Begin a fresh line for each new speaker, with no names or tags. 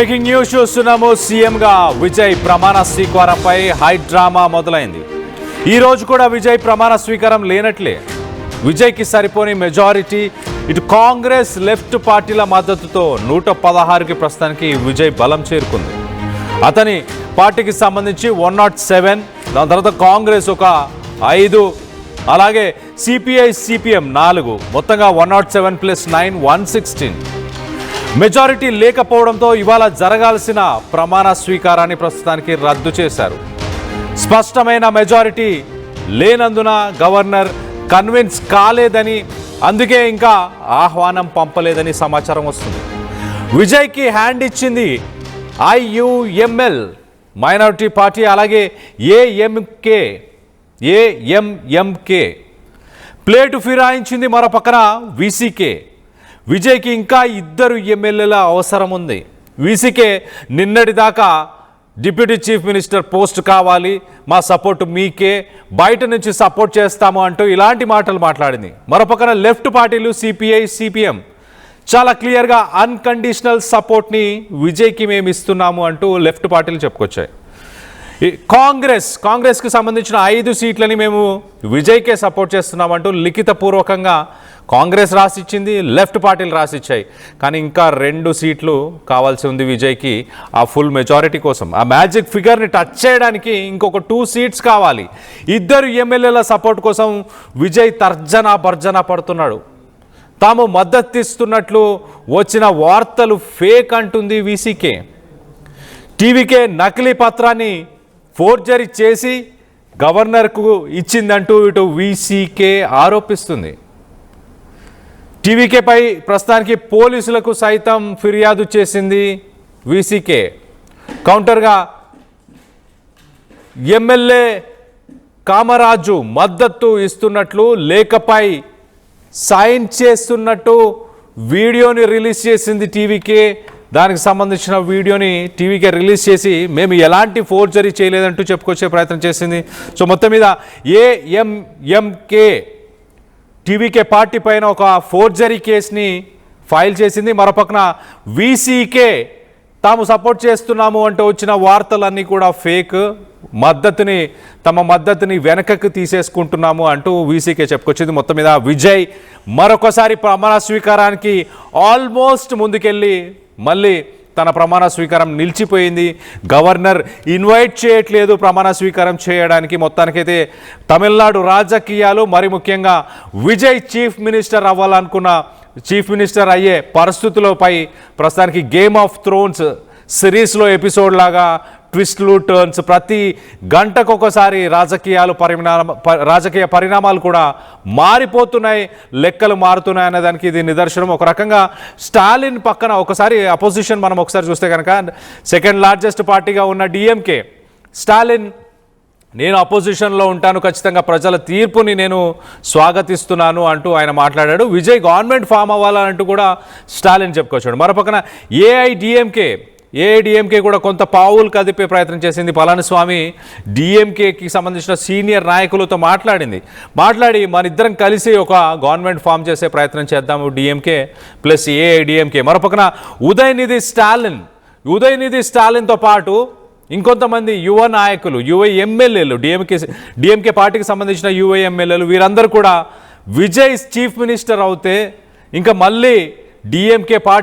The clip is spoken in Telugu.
బ్రేకింగ్ న్యూస్ చూస్తున్నాము. సీఎంగా విజయ్ ప్రమాణ స్వీకారంపై హై డ్రామా మొదలైంది. ఈ రోజు కూడా విజయ్ ప్రమాణ స్వీకారం లేనట్లే. విజయ్కి సరిపోని మెజారిటీ, ఇటు కాంగ్రెస్ లెఫ్ట్ పార్టీల మద్దతుతో 116కి ప్రస్తుతానికి విజయ్ బలం చేరుకుంది. అతని పార్టీకి సంబంధించి 107, దాని తర్వాత కాంగ్రెస్ ఒక 5, అలాగే సిపిఐ సిపిఎం 4, మొత్తంగా 107 + 9 116. మెజారిటీ లేకపోవడంతో ఇవాళ జరగాల్సిన ప్రమాణ స్వీకారాన్ని ప్రస్తుతానికి రద్దు చేశారు. స్పష్టమైన మెజారిటీ లేనందున గవర్నర్ కన్విన్స్ కాలేదని, అందుకే ఇంకా ఆహ్వానం పంపలేదని సమాచారం వస్తుంది. విజయ్కి హ్యాండ్ ఇచ్చింది ఐయుఎంఎల్ మైనారిటీ పార్టీ, అలాగే ఏఎంఎంకే ప్లేటు ఫిరాయించింది మరో పక్కన వీసీకే. విజయ్కి ఇంకా 2 ఎమ్మెల్యేల అవసరం ఉంది. వీసీకే నిన్నటిదాకా డిప్యూటీ చీఫ్ మినిస్టర్ పోస్ట్ కావాలి, మా సపోర్ట్ మీకే, బయట నుంచి సపోర్ట్ చేస్తాము అంటూ ఇలాంటి మాటలు మాట్లాడింది. మరోపక్కన లెఫ్ట్ పార్టీలు సిపిఐ సిపిఎం చాలా క్లియర్గా అన్కండిషనల్ సపోర్ట్ని విజయ్కి మేము ఇస్తున్నాము అంటూ లెఫ్ట్ పార్టీలు చెప్పుకొచ్చాయి. కాంగ్రెస్కి సంబంధించిన 5 సీట్లని మేము విజయ్కే సపోర్ట్ చేస్తున్నామంటూ లిఖితపూర్వకంగా కాంగ్రెస్ రాసిచ్చింది, లెఫ్ట్ పార్టీలు రాసిచ్చాయి. కానీ ఇంకా 2 సీట్లు కావాల్సి ఉంది విజయ్కి ఆ ఫుల్ మెజారిటీ కోసం. ఆ మ్యాజిక్ ఫిగర్ని టచ్ చేయడానికి ఇంకొక 2 సీట్స్ కావాలి. 2 ఎమ్మెల్యేల సపోర్ట్ కోసం విజయ్ భర్జన పడుతున్నాడు. తాము మద్దతిస్తున్నట్లు వచ్చిన వార్తలు ఫేక్ అంటుంది వీసీకే. టీవీకే నకిలీ పత్రాన్ని ఫోర్జరీ చేసి గవర్నర్కు ఇచ్చిందంటూ ఇటు వీసీకే ఆరోపిస్తుంది. టీవీకేపై ప్రస్తుతానికి పోలీసులకు సైతం ఫిర్యాదు చేసింది వీసీకే. కౌంటర్గా ఎమ్మెల్యే కామరాజు మద్దతు ఇస్తున్నట్లు, లేఖపై సైన్ చేస్తున్నట్టు వీడియోని రిలీజ్ చేసింది టీవీకే. దానికి సంబంధించిన వీడియోని టీవీకే రిలీజ్ చేసి మేము ఎలాంటి ఫోర్జరీ చేయలేదంటూ చెప్పుకొచ్చే ప్రయత్నం చేసింది. సో మొత్తం మీద ఏఎంఎంకే టీవీకే పార్టీ పైన ఒక ఫోర్జరీ కేసుని ఫైల్ చేసింది. మరోపక్కన వీసీకే తాము సపోర్ట్ చేస్తున్నాము అంటూ వచ్చిన వార్తలన్నీ కూడా ఫేక్, తమ మద్దతుని వెనకకు తీసేసుకుంటున్నాము అంటూ వీసీకే చెప్పుకొచ్చింది. మొత్తం మీద విజయ్ మరొకసారి ప్రమాణ స్వీకారానికి ఆల్మోస్ట్ ముందుకెళ్ళి మళ్ళీ తన ప్రమాణ స్వీకారం నిలిచిపోయింది. గవర్నర్ ఇన్వైట్ చేయట్లేదు ప్రమాణ స్వీకారం చేయడానికి. మొత్తానికైతే తమిళనాడు రాజకీయాలు, మరి ముఖ్యంగా విజయ్ చీఫ్ మినిస్టర్ అవ్వాలనుకున్న చీఫ్ మినిస్టర్ అయ్యే పరిస్థితులపై ప్రస్తుతానికి గేమ్ ఆఫ్ థ్రోన్స్ సిరీస్లో ఎపిసోడ్ లాగా ట్విస్ట్లు, టర్న్స్, ప్రతి గంటకొకసారి రాజకీయ పరిణామాలు కూడా మారిపోతున్నాయి, లెక్కలు మారుతున్నాయి అనే ఇది నిదర్శనం. ఒక రకంగా స్టాలిన్ పక్కన ఒకసారి అపోజిషన్ మనం ఒకసారి చూస్తే కనుక సెకండ్ లార్జెస్ట్ పార్టీగా ఉన్న డిఎంకే, స్టాలిన్ నేను అపోజిషన్లో ఉంటాను, ఖచ్చితంగా ప్రజల తీర్పుని నేను స్వాగతిస్తున్నాను అంటూ ఆయన మాట్లాడాడు. విజయ్ గవర్నమెంట్ ఫామ్ అవ్వాలంటూ కూడా స్టాలిన్ చెప్పుకొచ్చాడు. మరోపక్కన ఏఐడిఎంకే కూడా కొంత పావులు కదిపే ప్రయత్నం చేసింది. పళనిస్వామి డిఎంకేకి సంబంధించిన సీనియర్ నాయకులతో మాట్లాడి మనిద్దరం కలిసి ఒక గవర్నమెంట్ ఫామ్ చేసే ప్రయత్నం చేద్దాము, డిఎంకే ప్లస్ ఏఐడిఎంకే. మరోపక్కన ఉదయనిధి స్టాలిన్తో పాటు ఇంకొంతమంది యువ నాయకులు, యువ ఎమ్మెల్యేలు, డిఎంకే పార్టీకి సంబంధించిన యువ ఎమ్మెల్యేలు, వీరందరూ కూడా విజయ్ చీఫ్ మినిస్టర్ అవుతే ఇంకా మళ్ళీ డిఎంకే పార్టీ